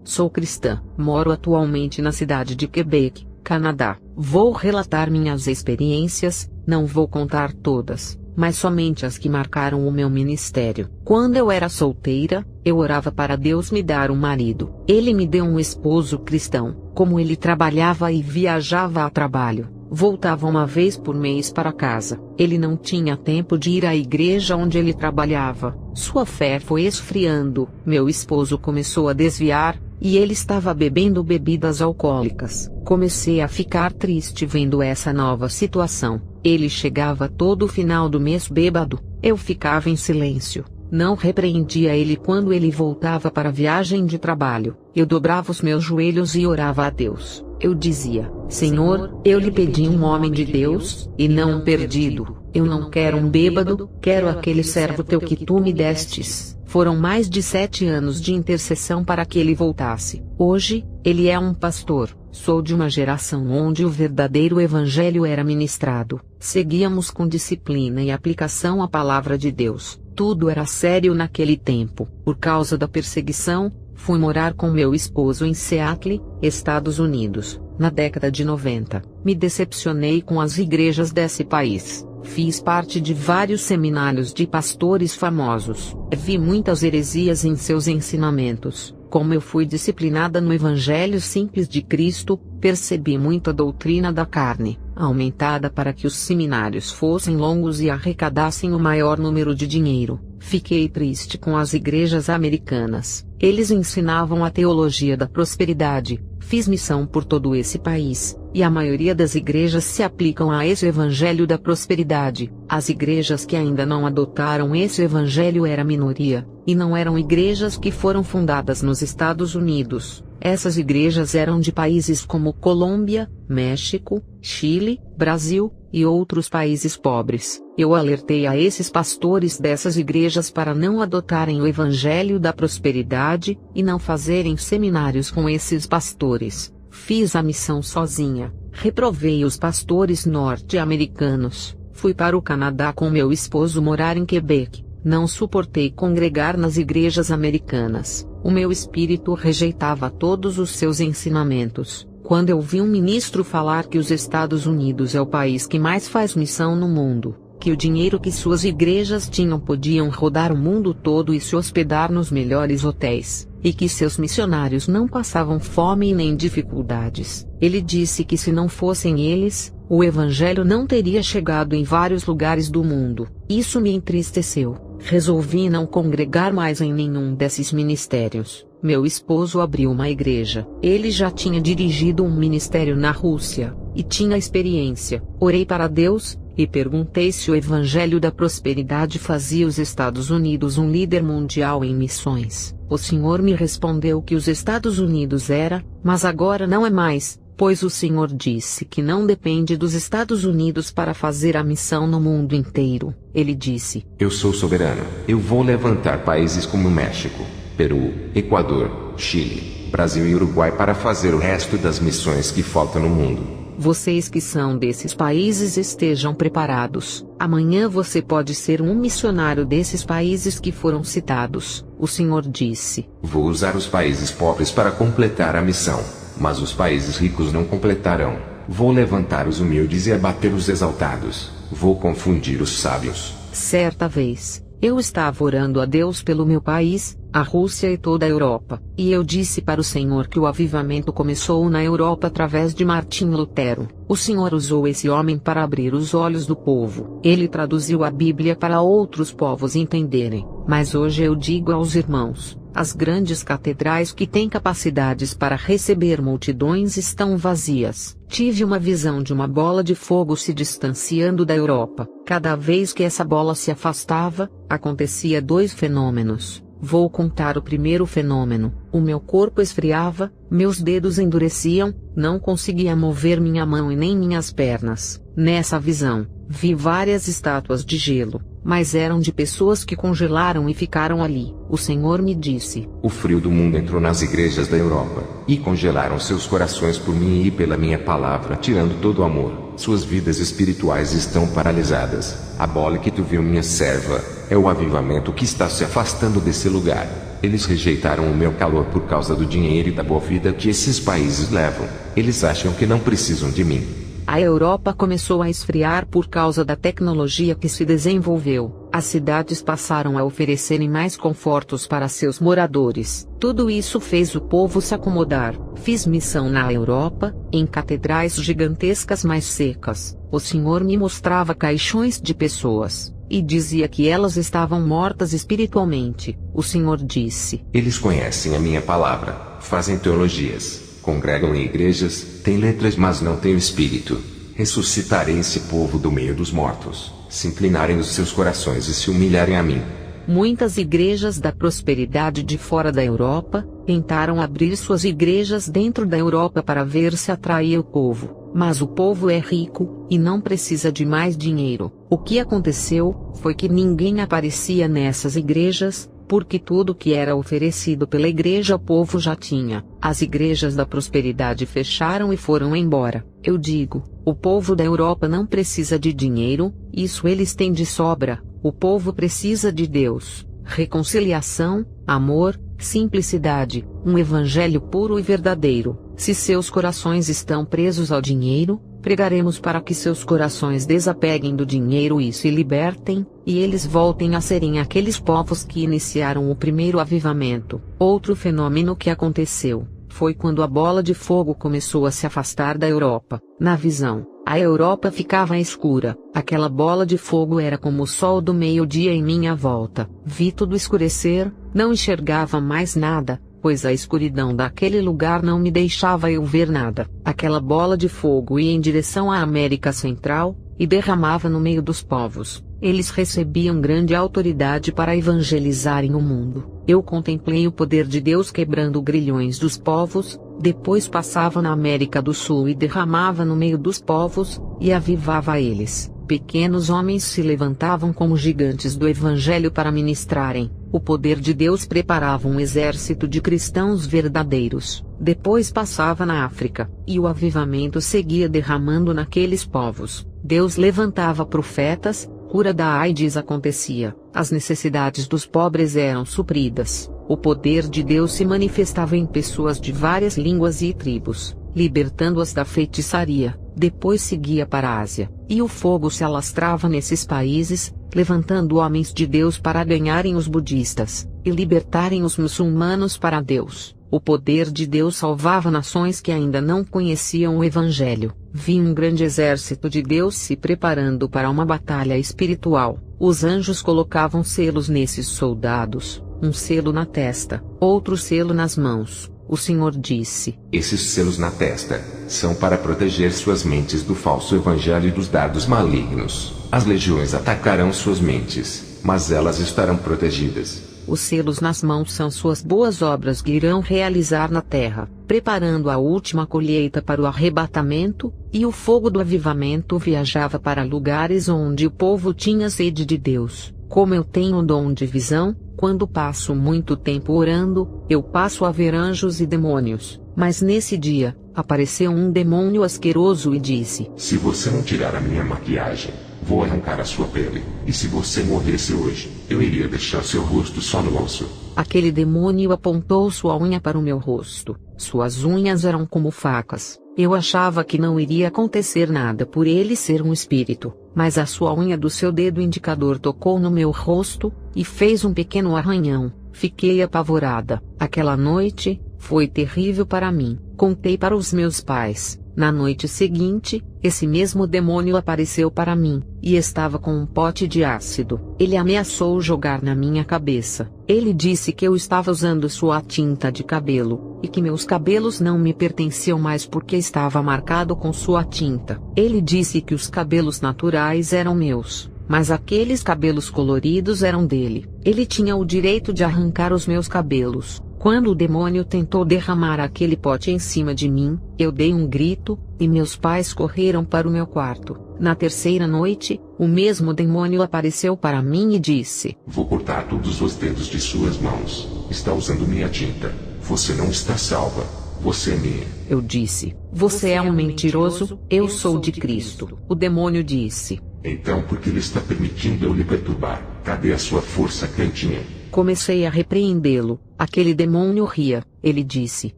Sou cristã, moro atualmente na cidade de Quebec, Canadá. Vou relatar minhas experiências, não vou contar todas, mas somente as que marcaram o meu ministério. Quando eu era solteira, eu orava para Deus me dar um marido. Ele me deu um esposo cristão. Como ele trabalhava e viajava a trabalho, voltava uma vez por mês para casa. Ele não tinha tempo de ir à igreja onde ele trabalhava. Sua fé foi esfriando. Meu esposo começou a desviar, e ele estava bebendo bebidas alcoólicas. Comecei a ficar triste vendo essa nova situação. Ele chegava todo final do mês bêbado. Eu ficava em silêncio. Não repreendia ele quando ele voltava para a viagem de trabalho. Eu dobrava os meus joelhos e orava a Deus. Eu dizia: Senhor, eu lhe pedi um homem de Deus, e não um perdido. Eu não quero um bêbado, quero aquele servo teu que tu me destes. Foram mais de 7 anos de intercessão para que ele voltasse. Hoje, ele é um pastor. Sou de uma geração onde o verdadeiro evangelho era ministrado. Seguíamos com disciplina e aplicação a palavra de Deus. Tudo era sério naquele tempo. Por causa da perseguição, fui morar com meu esposo em Seattle, Estados Unidos, na década de 90. Me decepcionei com as igrejas desse país. Fiz parte de vários seminários de pastores famosos. Vi muitas heresias em seus ensinamentos. Como eu fui disciplinada no Evangelho simples de Cristo, percebi muita doutrina da carne, aumentada para que os seminários fossem longos e arrecadassem o maior número de dinheiro. Fiquei triste com as igrejas americanas. Eles ensinavam a teologia da prosperidade. Fiz missão por todo esse país, e a maioria das igrejas se aplicam a esse evangelho da prosperidade. As igrejas que ainda não adotaram esse evangelho era minoria, e não eram igrejas que foram fundadas nos Estados Unidos. Essas igrejas eram de países como Colômbia, México, Chile, Brasil, e outros países pobres. Eu alertei a esses pastores dessas igrejas para não adotarem o evangelho da prosperidade, e não fazerem seminários com esses pastores. Fiz a missão sozinha, reprovei os pastores norte-americanos, fui para o Canadá com meu esposo morar em Quebec. Não suportei congregar nas igrejas americanas. O meu espírito rejeitava todos os seus ensinamentos. Quando eu vi um ministro falar que os Estados Unidos é o país que mais faz missão no mundo, que o dinheiro que suas igrejas tinham podiam rodar o mundo todo e se hospedar nos melhores hotéis, e que seus missionários não passavam fome e nem dificuldades. Ele disse que se não fossem eles, o evangelho não teria chegado em vários lugares do mundo. Isso me entristeceu. Resolvi não congregar mais em nenhum desses ministérios. Meu esposo abriu uma igreja. Ele já tinha dirigido um ministério na Rússia, e tinha experiência. Orei para Deus, e perguntei se o evangelho da prosperidade fazia os Estados Unidos um líder mundial em missões. O Senhor me respondeu que os Estados Unidos era, mas agora não é mais, pois o Senhor disse que não depende dos Estados Unidos para fazer a missão no mundo inteiro. Ele disse: Eu sou soberano. Eu vou levantar países como México, Peru, Equador, Chile, Brasil e Uruguai para fazer o resto das missões que faltam no mundo. Vocês que são desses países estejam preparados. Amanhã você pode ser um missionário desses países que foram citados. O Senhor disse: Vou usar os países pobres para completar a missão, mas os países ricos não completarão. Vou levantar os humildes e abater os exaltados. Vou confundir os sábios. Certa vez, eu estava orando a Deus pelo meu país, a Rússia e toda a Europa, e eu disse para o Senhor que o avivamento começou na Europa através de Martim Lutero. O Senhor usou esse homem para abrir os olhos do povo. Ele traduziu a Bíblia para outros povos entenderem. Mas hoje eu digo aos irmãos, as grandes catedrais que têm capacidades para receber multidões estão vazias. Tive uma visão de uma bola de fogo se distanciando da Europa. Cada vez que essa bola se afastava, acontecia 2 fenômenos. Vou contar o primeiro fenômeno. O meu corpo esfriava, meus dedos endureciam, não conseguia mover minha mão e nem minhas pernas. Nessa visão, vi várias estátuas de gelo, mas eram de pessoas que congelaram e ficaram ali. O Senhor me disse: O frio do mundo entrou nas igrejas da Europa, e congelaram seus corações por mim e pela minha palavra, tirando todo o amor. Suas vidas espirituais estão paralisadas. A bola que tu viu, minha serva, é o avivamento que está se afastando desse lugar. Eles rejeitaram o meu calor por causa do dinheiro e da boa vida que esses países levam. Eles acham que não precisam de mim. A Europa começou a esfriar por causa da tecnologia que se desenvolveu. As cidades passaram a oferecerem mais confortos para seus moradores. Tudo isso fez o povo se acomodar. Fiz missão na Europa, em catedrais gigantescas mais secas. O Senhor me mostrava caixões de pessoas, e dizia que elas estavam mortas espiritualmente. O Senhor disse: Eles conhecem a minha palavra, fazem teologias, congregam em igrejas, têm letras mas não têm o espírito. Ressuscitarei esse povo do meio dos mortos, se inclinarem os seus corações e se humilharem a mim. Muitas igrejas da prosperidade de fora da Europa tentaram abrir suas igrejas dentro da Europa para ver se atraía o povo. Mas o povo é rico, e não precisa de mais dinheiro. O que aconteceu foi que ninguém aparecia nessas igrejas, porque tudo que era oferecido pela igreja o povo já tinha. As igrejas da prosperidade fecharam e foram embora. Eu digo, o povo da Europa não precisa de dinheiro, isso eles têm de sobra. O povo precisa de Deus, reconciliação, amor, simplicidade, um evangelho puro e verdadeiro. Se seus corações estão presos ao dinheiro, pregaremos para que seus corações desapeguem do dinheiro e se libertem, e eles voltem a serem aqueles povos que iniciaram o primeiro avivamento. Outro fenômeno que aconteceu foi quando a bola de fogo começou a se afastar da Europa. Na visão, a Europa ficava escura. Aquela bola de fogo era como o sol do meio-dia em minha volta. Vi tudo escurecer, não enxergava mais nada, pois a escuridão daquele lugar não me deixava eu ver nada. Aquela bola de fogo ia em direção à América Central, e derramava no meio dos povos. Eles recebiam grande autoridade para evangelizarem o mundo. Eu contemplei o poder de Deus quebrando grilhões dos povos, depois passava na América do Sul e derramava no meio dos povos, e avivava eles. Pequenos homens se levantavam como gigantes do Evangelho para ministrarem. O poder de Deus preparava um exército de cristãos verdadeiros. Depois passava na África, e o avivamento seguia derramando naqueles povos. Deus levantava profetas, cura da AIDS acontecia, as necessidades dos pobres eram supridas. O poder de Deus se manifestava em pessoas de várias línguas e tribos, libertando-as da feitiçaria. Depois seguia para a Ásia, e o fogo se alastrava nesses países, levantando homens de Deus para ganharem os budistas, e libertarem os muçulmanos para Deus. O poder de Deus salvava nações que ainda não conheciam o Evangelho. Vi um grande exército de Deus se preparando para uma batalha espiritual. Os anjos colocavam selos nesses soldados, um selo na testa, outro selo nas mãos. O Senhor disse: Esses selos na testa são para proteger suas mentes do falso evangelho e dos dardos malignos. As legiões atacarão suas mentes, mas elas estarão protegidas. Os selos nas mãos são suas boas obras que irão realizar na terra, preparando a última colheita para o arrebatamento, e o fogo do avivamento viajava para lugares onde o povo tinha sede de Deus. Como eu tenho o dom de visão, quando passo muito tempo orando, eu passo a ver anjos e demônios. Mas nesse dia, apareceu um demônio asqueroso e disse: Se você não tirar a minha maquiagem, vou arrancar a sua pele. E se você morresse hoje, eu iria deixar seu rosto só no osso. Aquele demônio apontou sua unha para o meu rosto. Suas unhas eram como facas. Eu achava que não iria acontecer nada por ele ser um espírito, mas a sua unha do seu dedo indicador tocou no meu rosto, e fez um pequeno arranhão. Fiquei apavorada. Aquela noite foi terrível para mim. Contei para os meus pais. Na noite seguinte, esse mesmo demônio apareceu para mim, e estava com um pote de ácido. Ele ameaçou jogar na minha cabeça. Ele disse que eu estava usando sua tinta de cabelo, e que meus cabelos não me pertenciam mais porque estava marcado com sua tinta. Ele disse que os cabelos naturais eram meus, mas aqueles cabelos coloridos eram dele. Ele tinha o direito de arrancar os meus cabelos. Quando o demônio tentou derramar aquele pote em cima de mim, eu dei um grito, e meus pais correram para o meu quarto. Na terceira noite, o mesmo demônio apareceu para mim e disse: Vou cortar todos os dedos de suas mãos. Está usando minha tinta. Você não está salva. Você é minha. Eu disse: Você é um mentiroso, eu sou de Cristo. O demônio disse: Então por que ele está permitindo eu lhe perturbar? Cadê a sua força, cantinha? Comecei a repreendê-lo. Aquele demônio ria. Ele disse: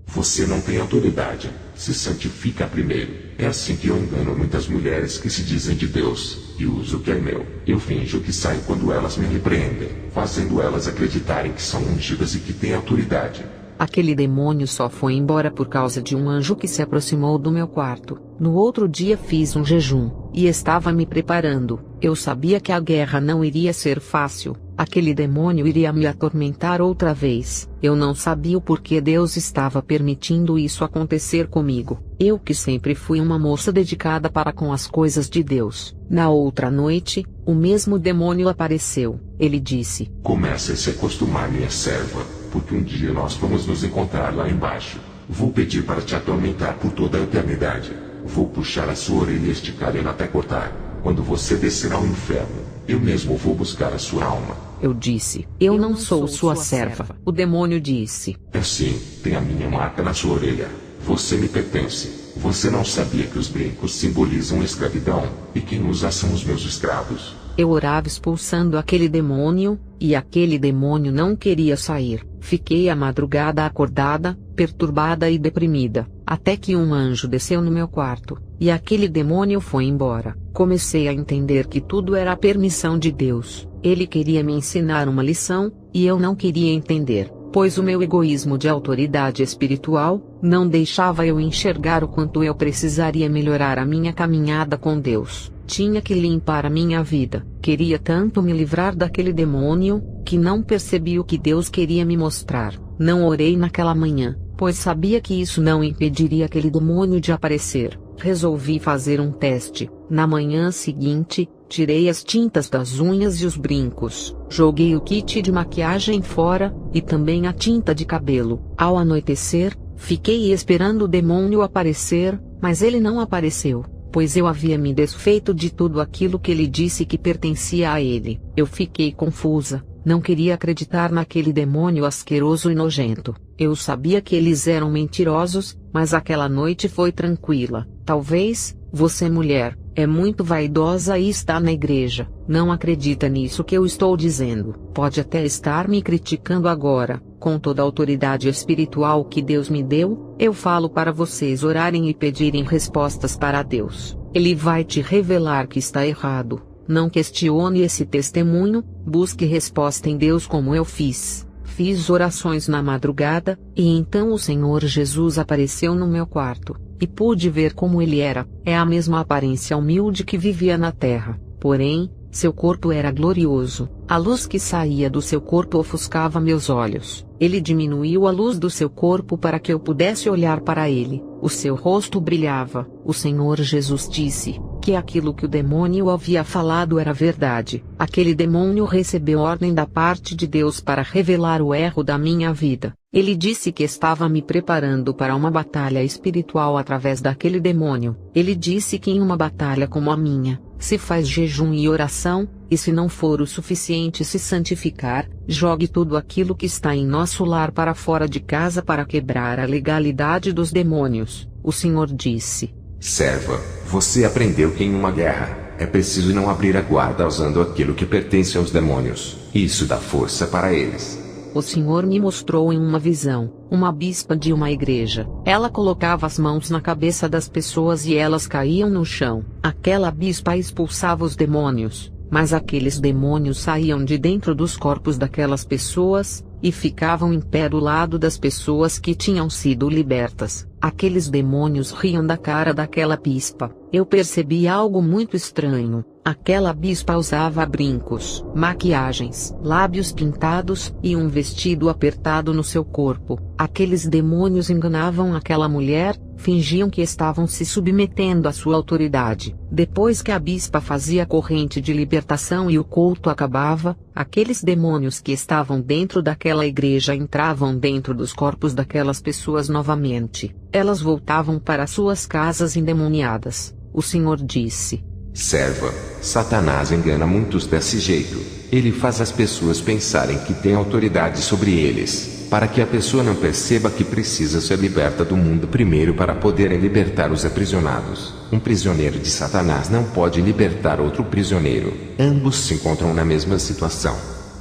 Você não tem autoridade. Se santifica primeiro. É assim que eu engano muitas mulheres que se dizem de Deus, e uso o que é meu. Eu finjo que saio quando elas me repreendem, fazendo elas acreditarem que são ungidas e que têm autoridade. Aquele demônio só foi embora por causa de um anjo que se aproximou do meu quarto. No outro dia fiz um jejum, e estava me preparando. Eu sabia que a guerra não iria ser fácil. Aquele demônio iria me atormentar outra vez. Eu não sabia o porquê Deus estava permitindo isso acontecer comigo. Eu que sempre fui uma moça dedicada para com as coisas de Deus. Na outra noite, o mesmo demônio apareceu. Ele disse: Comece a se acostumar, minha serva, porque um dia nós vamos nos encontrar lá embaixo. Vou pedir para te atormentar por toda a eternidade. Vou puxar a sua orelha e esticar ela até cortar. Quando você descer ao inferno, eu mesmo vou buscar a sua alma. Eu disse: Eu não sou sua serva. O demônio disse: É sim, tem a minha marca na sua orelha. Você me pertence. Você não sabia que os brincos simbolizam escravidão, e quem usa são os meus escravos. Eu orava expulsando aquele demônio, e aquele demônio não queria sair. Fiquei a madrugada acordada, perturbada e deprimida, até que um anjo desceu no meu quarto, e aquele demônio foi embora. Comecei a entender que tudo era a permissão de Deus. Ele queria me ensinar uma lição, e eu não queria entender, pois o meu egoísmo de autoridade espiritual não deixava eu enxergar o quanto eu precisaria melhorar a minha caminhada com Deus. Tinha que limpar a minha vida. Queria tanto me livrar daquele demônio, que não percebi o que Deus queria me mostrar. Não orei naquela manhã, pois sabia que isso não impediria aquele demônio de aparecer. Resolvi fazer um teste. Na manhã seguinte, tirei as tintas das unhas e os brincos, joguei o kit de maquiagem fora, e também a tinta de cabelo. Ao anoitecer, fiquei esperando o demônio aparecer, mas ele não apareceu, pois eu havia me desfeito de tudo aquilo que ele disse que pertencia a ele. Eu fiquei confusa, não queria acreditar naquele demônio asqueroso e nojento. Eu sabia que eles eram mentirosos, mas aquela noite foi tranquila. Talvez, você mulher, é muito vaidosa e está na igreja, não acredita nisso que eu estou dizendo. Pode até estar me criticando agora. Com toda a autoridade espiritual que Deus me deu, eu falo para vocês orarem e pedirem respostas para Deus. Ele vai te revelar que está errado. Não questione esse testemunho, busque resposta em Deus como eu fiz. Fiz orações na madrugada, e então o Senhor Jesus apareceu no meu quarto, e pude ver como ele era. É a mesma aparência humilde que vivia na terra, porém, seu corpo era glorioso. A luz que saía do seu corpo ofuscava meus olhos. Ele diminuiu a luz do seu corpo para que eu pudesse olhar para ele. O seu rosto brilhava. O Senhor Jesus disse que aquilo que o demônio havia falado era verdade. Aquele demônio recebeu ordem da parte de Deus para revelar o erro da minha vida. Ele disse que estava me preparando para uma batalha espiritual através daquele demônio. Ele disse que em uma batalha como a minha, se faz jejum e oração, e se não for o suficiente se santificar, jogue tudo aquilo que está em nosso lar para fora de casa para quebrar a legalidade dos demônios. O Senhor disse: Serva, você aprendeu que em uma guerra, é preciso não abrir a guarda usando aquilo que pertence aos demônios. Isso dá força para eles. O Senhor me mostrou em uma visão, uma bispa de uma igreja. Ela colocava as mãos na cabeça das pessoas e elas caíam no chão. Aquela bispa expulsava os demônios, mas aqueles demônios saíam de dentro dos corpos daquelas pessoas, e ficavam em pé do lado das pessoas que tinham sido libertas. Aqueles demônios riam da cara daquela bispa. Eu percebi algo muito estranho. Aquela bispa usava brincos, maquiagens, lábios pintados e um vestido apertado no seu corpo. Aqueles demônios enganavam aquela mulher, fingiam que estavam se submetendo à sua autoridade. Depois que a bispa fazia a corrente de libertação e o culto acabava, aqueles demônios que estavam dentro daquela igreja entravam dentro dos corpos daquelas pessoas novamente. Elas voltavam para suas casas endemoniadas. O Senhor disse: Serva, Satanás engana muitos desse jeito. Ele faz as pessoas pensarem que tem autoridade sobre eles, para que a pessoa não perceba que precisa ser liberta do mundo primeiro para poder libertar os aprisionados. Um prisioneiro de Satanás não pode libertar outro prisioneiro. Ambos se encontram na mesma situação.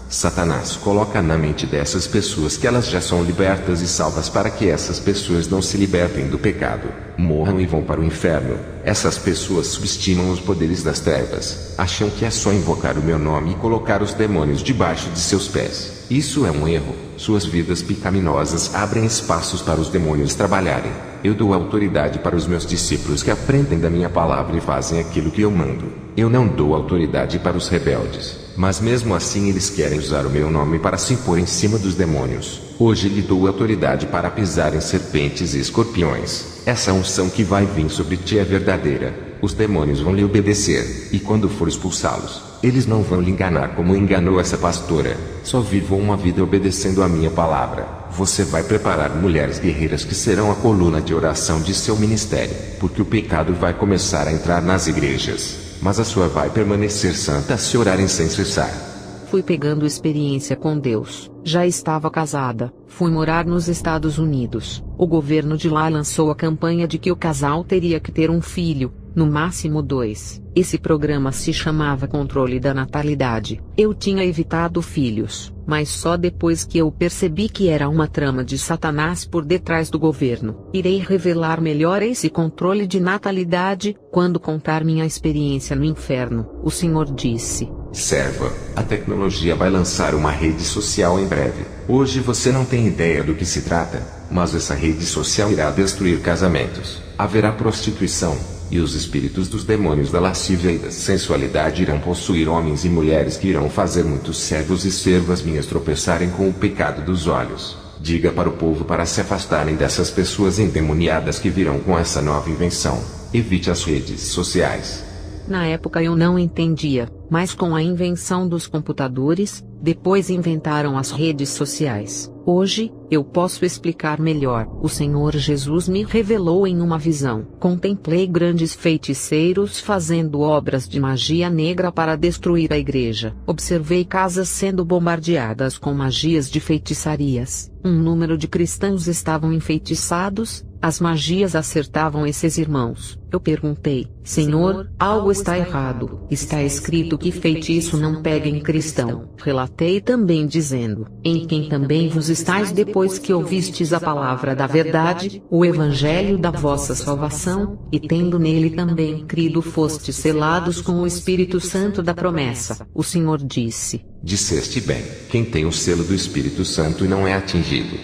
Satanás coloca na mente dessas pessoas que elas já são libertas e salvas para que essas pessoas não se libertem do pecado, morram e vão para o inferno. Essas pessoas subestimam os poderes das trevas, acham que é só invocar o meu nome e colocar os demônios debaixo de seus pés. Isso é um erro. Suas vidas pecaminosas abrem espaços para os demônios trabalharem. Eu dou autoridade para os meus discípulos que aprendem da minha palavra e fazem aquilo que eu mando. Eu não dou autoridade para os rebeldes, mas mesmo assim eles querem usar o meu nome para se impor em cima dos demônios. Hoje lhe dou autoridade para pisar em serpentes e escorpiões. Essa unção que vai vir sobre ti é verdadeira. Os demônios vão lhe obedecer, e quando for expulsá-los, eles não vão lhe enganar como enganou essa pastora. Só vivam uma vida obedecendo a minha palavra. Você vai preparar mulheres guerreiras que serão a coluna de oração de seu ministério, porque o pecado vai começar a entrar nas igrejas, mas a sua vai permanecer santa se orarem sem cessar. Fui pegando experiência com Deus. Já estava casada, fui morar nos Estados Unidos. O governo de lá lançou a campanha de que o casal teria que ter um filho, no máximo 2. Esse programa se chamava Controle da Natalidade. Eu tinha evitado filhos, mas só depois que eu percebi que era uma trama de Satanás por detrás do governo. Irei revelar melhor esse controle de natalidade quando contar minha experiência no inferno. O Senhor disse: Serva, a tecnologia vai lançar uma rede social em breve. Hoje você não tem ideia do que se trata, mas essa rede social irá destruir casamentos. Haverá prostituição, e os espíritos dos demônios da lascívia e da sensualidade irão possuir homens e mulheres que irão fazer muitos servos e servas minhas tropeçarem com o pecado dos olhos. Diga para o povo para se afastarem dessas pessoas endemoniadas que virão com essa nova invenção. Evite as redes sociais. Na época eu não entendia, mas com a invenção dos computadores, depois inventaram as redes sociais. Hoje, eu posso explicar melhor. O Senhor Jesus me revelou em uma visão. Contemplei grandes feiticeiros fazendo obras de magia negra para destruir a igreja. Observei casas sendo bombardeadas com magias de feitiçarias. Um número de cristãos estavam enfeitiçados. As magias acertavam esses irmãos. Eu perguntei: Senhor, algo está errado. Está escrito que feitiço não pega em cristão. Relatei também dizendo: em quem também vos estáis depois que ouvistes a palavra da verdade, o evangelho da vossa salvação, e tendo nele também crido fostes selados com o Espírito Santo da promessa. O Senhor disse: Disseste bem. Quem tem o selo do Espírito Santo e não é atingido.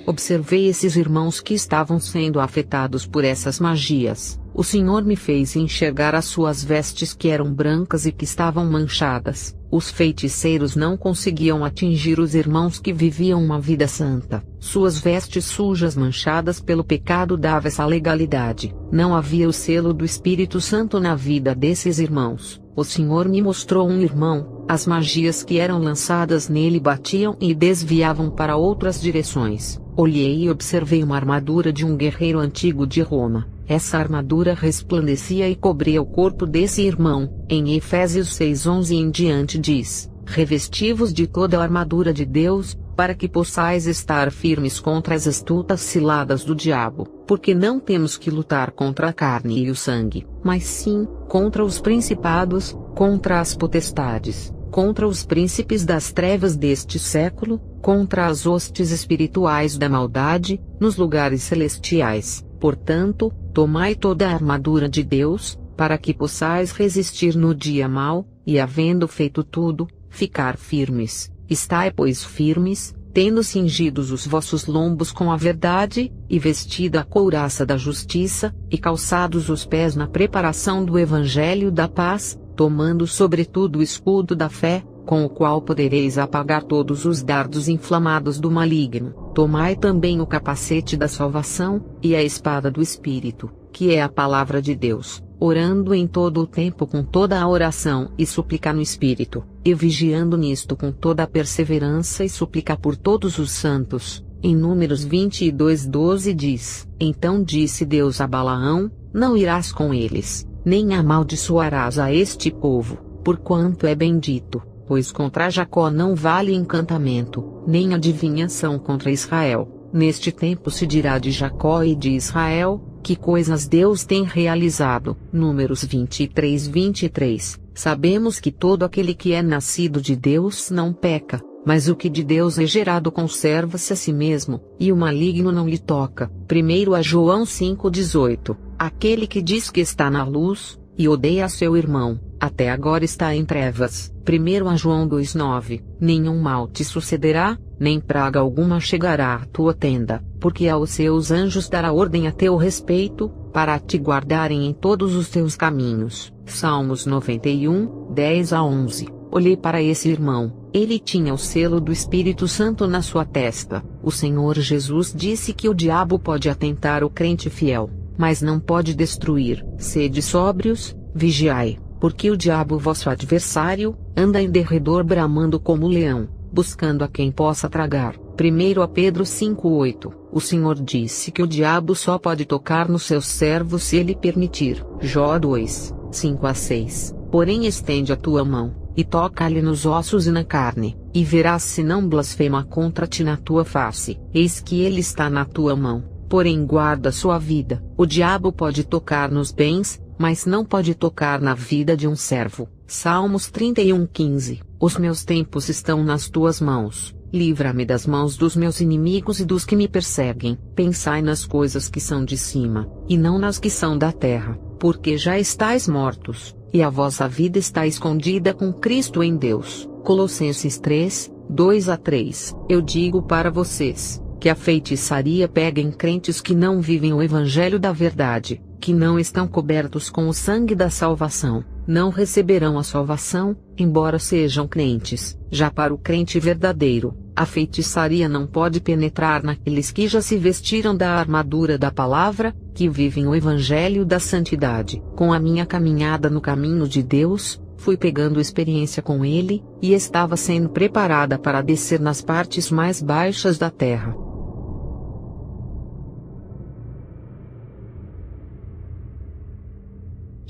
Observei esses irmãos que estavam sendo afetados por essas magias. O Senhor me fez enxergar as suas vestes que eram brancas e que estavam manchadas. Os feiticeiros não conseguiam atingir os irmãos que viviam uma vida santa. Suas vestes sujas manchadas pelo pecado dava essa legalidade. Não havia o selo do Espírito Santo na vida desses irmãos. O Senhor me mostrou um irmão. As magias que eram lançadas nele batiam e desviavam para outras direções. Olhei e observei uma armadura de um guerreiro antigo de Roma. Essa armadura resplandecia e cobria o corpo desse irmão. Em Efésios 6:11 em diante diz: Revesti-vos de toda a armadura de Deus, para que possais estar firmes contra as astutas ciladas do diabo, porque não temos que lutar contra a carne e o sangue, mas sim, contra os principados, contra as potestades, contra os príncipes das trevas deste século, contra as hostes espirituais da maldade, nos lugares celestiais. Portanto, tomai toda a armadura de Deus, para que possais resistir no dia mau, e havendo feito tudo, ficar firmes. Estai, pois, firmes, tendo cingidos os vossos lombos com a verdade, e vestida a couraça da justiça, e calçados os pés na preparação do evangelho da paz, tomando sobretudo o escudo da fé, com o qual podereis apagar todos os dardos inflamados do maligno. Tomai também o capacete da salvação, e a espada do Espírito, que é a palavra de Deus, orando em todo o tempo com toda a oração e súplica no Espírito, e vigiando nisto com toda a perseverança e súplica por todos os santos. Em Números 22:12 diz: Então disse Deus a Balaão: Não irás com eles, nem amaldiçoarás a este povo, porquanto é bendito. Pois contra Jacó não vale encantamento, nem adivinhação contra Israel. Neste tempo se dirá de Jacó e de Israel: que coisas Deus tem realizado. Números 23:23. Sabemos que todo aquele que é nascido de Deus não peca, mas o que de Deus é gerado conserva-se a si mesmo, e o maligno não lhe toca. 1 João 5,18. Aquele que diz que está na luz, e odeia seu irmão, até agora está em trevas. 1 João 2,9. Nenhum mal te sucederá, nem praga alguma chegará à tua tenda, porque aos seus anjos dará ordem a teu respeito, para te guardarem em todos os teus caminhos. Salmos 91, 10-11. Olhei para esse irmão, ele tinha o selo do Espírito Santo na sua testa. O Senhor Jesus disse que o diabo pode atentar o crente fiel, mas não pode destruir. Sede sóbrios, vigiai, porque o diabo vosso adversário, anda em derredor bramando como leão, buscando a quem possa tragar. 1 Pedro 5,8. O Senhor disse que o diabo só pode tocar nos seus servos se ele permitir. Jó 2, 5-6. Porém estende a tua mão, e toca-lhe nos ossos e na carne, e verás se não blasfema contra ti na tua face. Eis que ele está na tua mão, porém guarda sua vida. O diabo pode tocar nos bens, mas não pode tocar na vida de um servo. Salmos 31:15. Os meus tempos estão nas tuas mãos. Livra-me das mãos dos meus inimigos e dos que me perseguem. Pensai nas coisas que são de cima, e não nas que são da terra, porque já estáis mortos, e a vossa vida está escondida com Cristo em Deus. Colossenses 3, 2-3. Eu digo para vocês, que a feitiçaria pega em crentes que não vivem o evangelho da verdade, que não estão cobertos com o sangue da salvação, não receberão a salvação, embora sejam crentes. Já para o crente verdadeiro, a feitiçaria não pode penetrar naqueles que já se vestiram da armadura da palavra, que vivem o evangelho da santidade. Com a minha caminhada no caminho de Deus, fui pegando experiência com Ele, e estava sendo preparada para descer nas partes mais baixas da terra.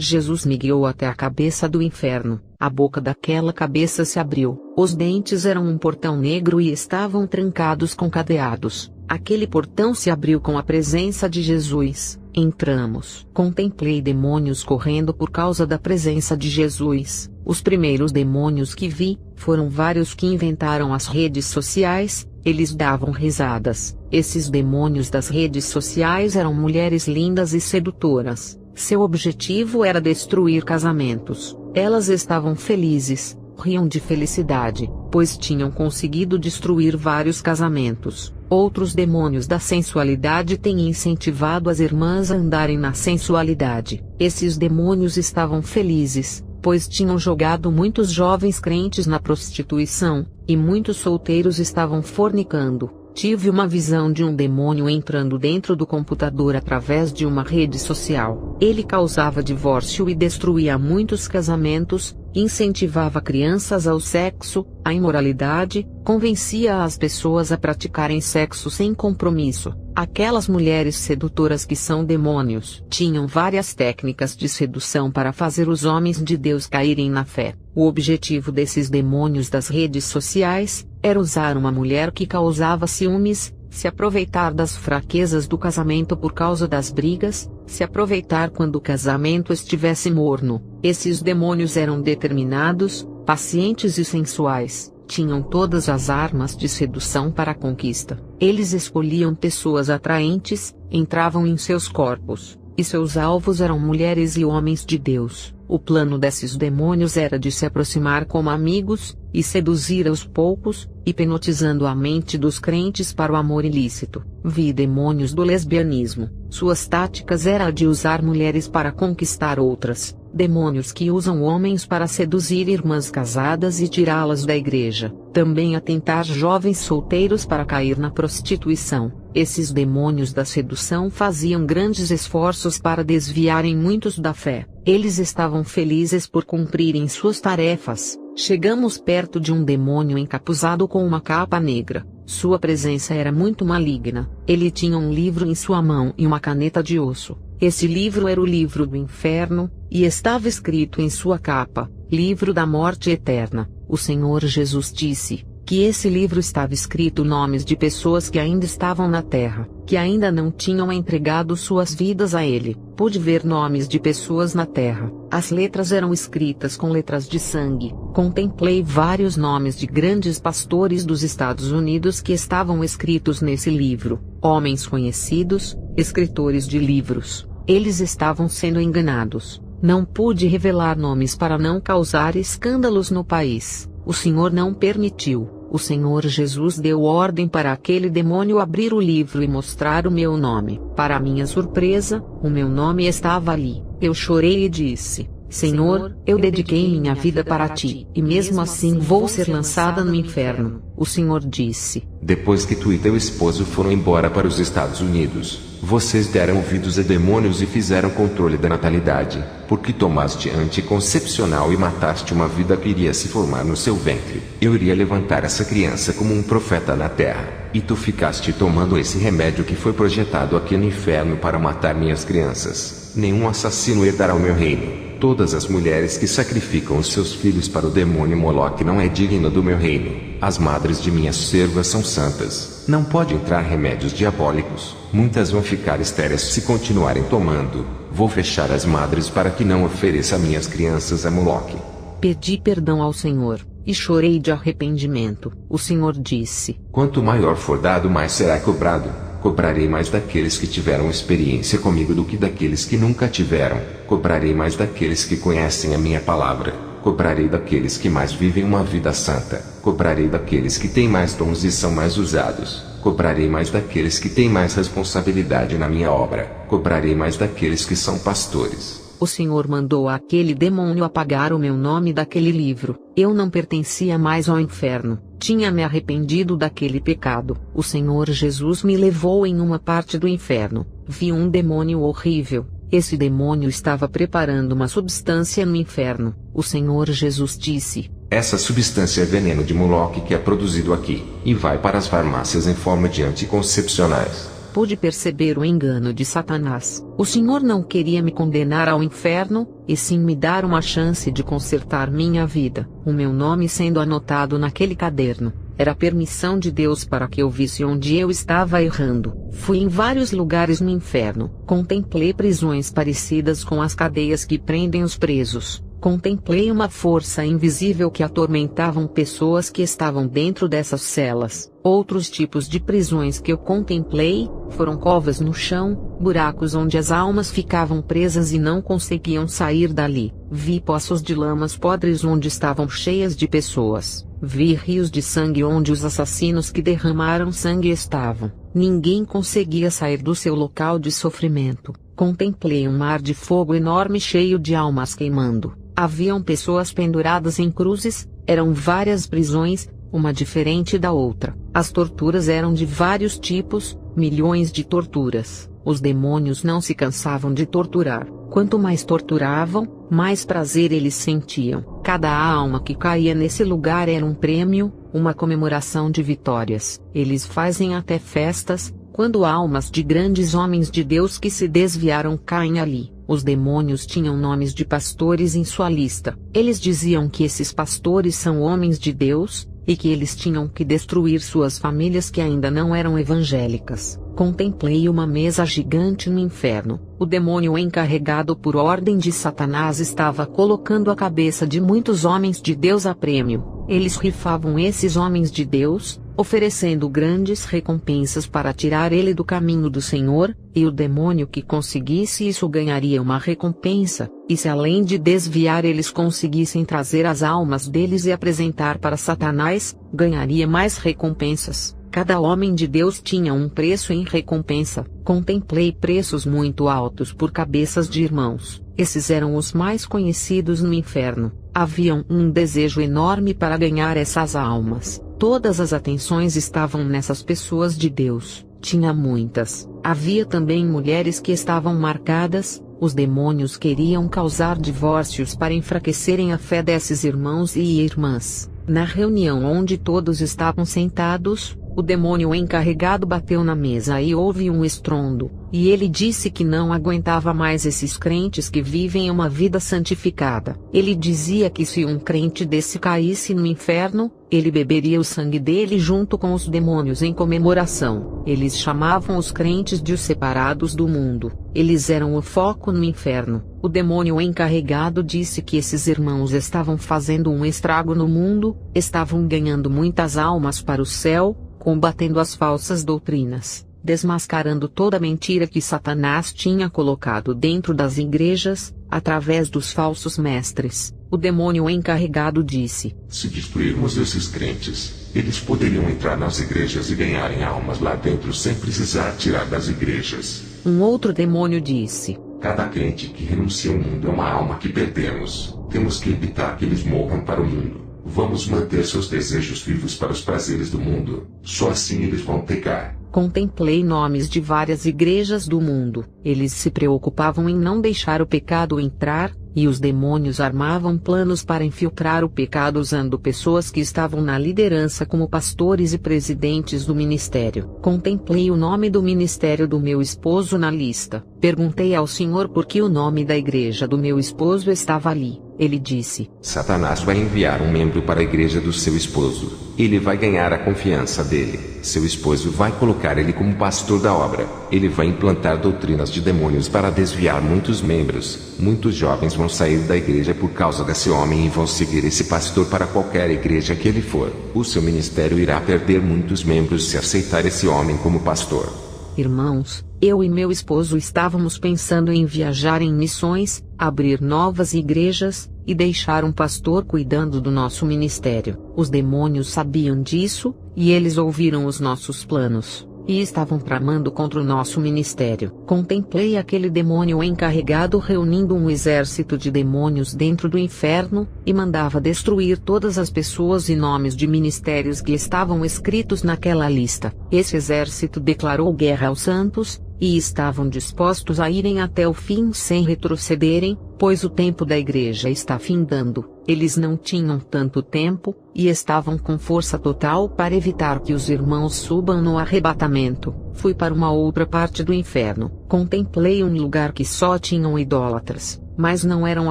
Jesus me guiou até a cabeça do inferno. A boca daquela cabeça se abriu. Os dentes eram um portão negro e estavam trancados com cadeados. Aquele portão se abriu com a presença de Jesus. Entramos. Contemplei demônios correndo por causa da presença de Jesus. Os primeiros demônios que vi, foram vários que inventaram as redes sociais. Eles davam risadas. Esses demônios das redes sociais eram mulheres lindas e sedutoras. Seu objetivo era destruir casamentos. Elas estavam felizes, riam de felicidade, pois tinham conseguido destruir vários casamentos. Outros demônios da sensualidade têm incentivado as irmãs a andarem na sensualidade. Esses demônios estavam felizes, pois tinham jogado muitos jovens crentes na prostituição, e muitos solteiros estavam fornicando. Tive uma visão de um demônio entrando dentro do computador através de uma rede social. Ele causava divórcio e destruía muitos casamentos, incentivava crianças ao sexo, à imoralidade, convencia as pessoas a praticarem sexo sem compromisso. Aquelas mulheres sedutoras que são demônios tinham várias técnicas de sedução para fazer os homens de Deus caírem na fé. O objetivo desses demônios das redes sociais era usar uma mulher que causava ciúmes, se aproveitar das fraquezas do casamento por causa das brigas, se aproveitar quando o casamento estivesse morno. Esses demônios eram determinados, pacientes e sensuais, tinham todas as armas de sedução para a conquista. Eles escolhiam pessoas atraentes, entravam em seus corpos, e seus alvos eram mulheres e homens de Deus. O plano desses demônios era de se aproximar como amigos, e seduzir aos poucos, hipnotizando a mente dos crentes para o amor ilícito. Vi demônios do lesbianismo. Suas táticas eram a de usar mulheres para conquistar outras. Demônios que usam homens para seduzir irmãs casadas e tirá-las da igreja. Também a tentar jovens solteiros para cair na prostituição. Esses demônios da sedução faziam grandes esforços para desviarem muitos da fé. Eles estavam felizes por cumprirem suas tarefas. Chegamos perto de um demônio encapuzado com uma capa negra. Sua presença era muito maligna. Ele tinha um livro em sua mão e uma caneta de osso. Esse livro era o livro do inferno, e estava escrito em sua capa, Livro da Morte Eterna. O Senhor Jesus disse que esse livro estava escrito nomes de pessoas que ainda estavam na terra, que ainda não tinham entregado suas vidas a Ele. pude ver nomes de pessoas na terra. As letras eram escritas com letras de sangue. Contemplei vários nomes de grandes pastores dos Estados Unidos que estavam escritos nesse livro. Homens conhecidos, escritores de livros. Eles estavam sendo enganados. Não pude revelar nomes para não causar escândalos no país. O Senhor não permitiu. O Senhor Jesus deu ordem para aquele demônio abrir o livro e mostrar o meu nome. Para minha surpresa, o meu nome estava ali. Eu chorei e disse: Senhor, eu dediquei minha vida para ti, e mesmo assim vou ser lançada no inferno. O Senhor disse: Depois que tu e teu esposo foram embora para os Estados Unidos, vocês deram ouvidos a demônios e fizeram controle da natalidade, porque tomaste anticoncepcional e mataste uma vida que iria se formar no seu ventre. Eu iria levantar essa criança como um profeta na terra, e tu ficaste tomando esse remédio que foi projetado aqui no inferno para matar minhas crianças. Nenhum assassino herdará o meu reino. Todas as mulheres que sacrificam os seus filhos para o demônio Moloque não é digna do meu reino. As madres de minhas servas são santas. Não pode entrar remédios diabólicos. Muitas vão ficar estéreis se continuarem tomando. Vou fechar as madres para que não ofereça minhas crianças a Moloque. Pedi perdão ao Senhor, e chorei de arrependimento. O Senhor disse: Quanto maior for dado, mais será cobrado. Cobrarei mais daqueles que tiveram experiência comigo do que daqueles que nunca tiveram. Cobrarei mais daqueles que conhecem a minha palavra. Cobrarei daqueles que mais vivem uma vida santa. Cobrarei daqueles que têm mais dons e são mais usados. Cobrarei mais daqueles que têm mais responsabilidade na minha obra. Cobrarei mais daqueles que são pastores. O Senhor mandou aquele demônio apagar o meu nome daquele livro. Eu não pertencia mais ao inferno. Tinha me arrependido daquele pecado. O Senhor Jesus me levou em uma parte do inferno. Vi um demônio horrível. Esse demônio estava preparando uma substância no inferno. O Senhor Jesus disse: Essa substância é veneno de Moloque que é produzido aqui, e vai para as farmácias em forma de anticoncepcionais. Pude perceber o engano de Satanás. O Senhor não queria me condenar ao inferno, e sim me dar uma chance de consertar minha vida. O meu nome sendo anotado naquele caderno, era a permissão de Deus para que eu visse onde eu estava errando. Fui em vários lugares no inferno. Contemplei prisões parecidas com as cadeias que prendem os presos. Contemplei uma força invisível que atormentavam pessoas que estavam dentro dessas celas. Outros tipos de prisões que eu contemplei foram covas no chão, buracos onde as almas ficavam presas e não conseguiam sair dali. Vi poços de lamas podres onde estavam cheias de pessoas. Vi rios de sangue onde os assassinos que derramaram sangue estavam. Ninguém conseguia sair do seu local de sofrimento. Contemplei um mar de fogo enorme cheio de almas queimando. Haviam pessoas penduradas em cruzes. Eram várias prisões, uma diferente da outra. As torturas eram de vários tipos, milhões de torturas. Os demônios não se cansavam de torturar. Quanto mais torturavam, mais prazer eles sentiam. Cada alma que caía nesse lugar era um prêmio, uma comemoração de vitórias. Eles fazem até festas, quando almas de grandes homens de Deus que se desviaram caem ali. Os demônios tinham nomes de pastores em sua lista. Eles diziam que esses pastores são homens de Deus, e que eles tinham que destruir suas famílias que ainda não eram evangélicas. Contemplei uma mesa gigante no inferno. O demônio encarregado por ordem de Satanás estava colocando a cabeça de muitos homens de Deus a prêmio. Eles rifavam esses homens de Deus, oferecendo grandes recompensas para tirar ele do caminho do Senhor, e o demônio que conseguisse isso ganharia uma recompensa, e se além de desviar eles conseguissem trazer as almas deles e apresentar para Satanás, ganharia mais recompensas. Cada homem de Deus tinha um preço em recompensa. Contemplei preços muito altos por cabeças de irmãos. Esses eram os mais conhecidos no inferno. Havia um desejo enorme para ganhar essas almas. Todas as atenções estavam nessas pessoas de Deus. Tinha muitas. Havia também mulheres que estavam marcadas. Os demônios queriam causar divórcios para enfraquecerem a fé desses irmãos e irmãs. Na reunião onde todos estavam sentados, O demônio encarregado bateu na mesa e houve um estrondo, e ele disse que não aguentava mais esses crentes que vivem uma vida santificada. Ele dizia que se um crente desse caísse no inferno, ele beberia o sangue dele junto com os demônios em comemoração. Eles chamavam os crentes de os separados do mundo. Eles eram o foco no inferno. O demônio encarregado disse que esses irmãos estavam fazendo um estrago no mundo, estavam ganhando muitas almas para o céu, combatendo as falsas doutrinas, desmascarando toda a mentira que Satanás tinha colocado dentro das igrejas, através dos falsos mestres. O demônio encarregado disse: se destruirmos esses crentes, eles poderiam entrar nas igrejas e ganharem almas lá dentro sem precisar tirar das igrejas. Um outro demônio disse: cada crente que renuncia ao mundo é uma alma que perdemos. Temos que evitar que eles morram para o mundo. Vamos manter seus desejos vivos para os prazeres do mundo. Só assim eles vão pecar. Contemplei nomes de várias igrejas do mundo. Eles se preocupavam em não deixar o pecado entrar, e os demônios armavam planos para infiltrar o pecado usando pessoas que estavam na liderança como pastores e presidentes do ministério. Contemplei o nome do ministério do meu esposo na lista. Perguntei ao Senhor por que o nome da igreja do meu esposo estava ali. Ele disse: Satanás vai enviar um membro para a igreja do seu esposo. Ele vai ganhar a confiança dele. Seu esposo vai colocar ele como pastor da obra. Ele vai implantar doutrinas de demônios para desviar muitos membros. Muitos jovens vão sair da igreja por causa desse homem e vão seguir esse pastor para qualquer igreja que ele for. O seu ministério irá perder muitos membros se aceitar esse homem como pastor. Irmãos, eu e meu esposo estávamos pensando em viajar em missões, abrir novas igrejas, e deixar um pastor cuidando do nosso ministério. Os demônios sabiam disso, e eles ouviram os nossos planos, e estavam tramando contra o nosso ministério. Contemplei aquele demônio encarregado reunindo um exército de demônios dentro do inferno, e mandava destruir todas as pessoas e nomes de ministérios que estavam escritos naquela lista. Esse exército declarou guerra aos santos, e estavam dispostos a irem até o fim sem retrocederem, pois o tempo da igreja está findando. Eles não tinham tanto tempo, e estavam com força total para evitar que os irmãos subam no arrebatamento. Fui para uma outra parte do inferno. Contemplei um lugar que só tinham idólatras, mas não eram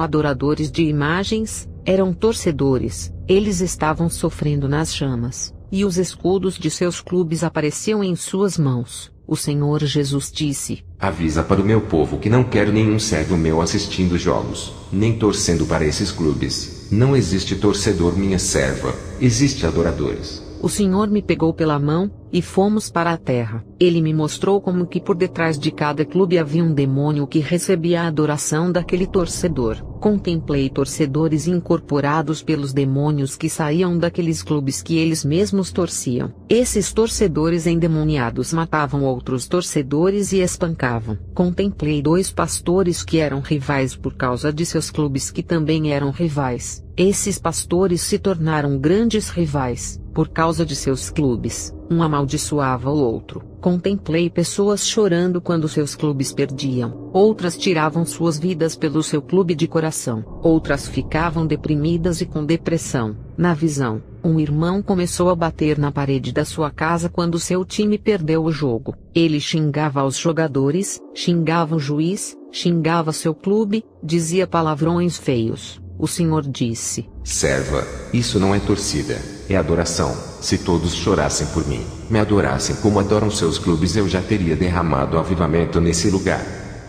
adoradores de imagens, eram torcedores. Eles estavam sofrendo nas chamas, e os escudos de seus clubes apareciam em suas mãos. O Senhor Jesus disse: avisa para o meu povo que não quero nenhum servo meu assistindo jogos, nem torcendo para esses clubes. Não existe torcedor minha serva, existe adoradores. O Senhor me pegou pela mão, e fomos para a terra. Ele me mostrou como que por detrás de cada clube havia um demônio que recebia a adoração daquele torcedor. Contemplei torcedores incorporados pelos demônios que saíam daqueles clubes que eles mesmos torciam. Esses torcedores endemoniados matavam outros torcedores e espancavam. Contemplei 2 pastores que eram rivais por causa de seus clubes que também eram rivais. Esses pastores se tornaram grandes rivais, por causa de seus clubes. Um amaldiçoava o outro. Contemplei pessoas chorando quando seus clubes perdiam. Outras tiravam suas vidas pelo seu clube de coração. Outras ficavam deprimidas e com depressão. Na visão, um irmão começou a bater na parede da sua casa quando seu time perdeu o jogo. Ele xingava os jogadores, xingava o juiz, xingava seu clube, dizia palavrões feios. O Senhor disse: serva, isso não é torcida, é adoração. Se todos chorassem por mim, me adorassem como adoram seus clubes, eu já teria derramado avivamento nesse lugar.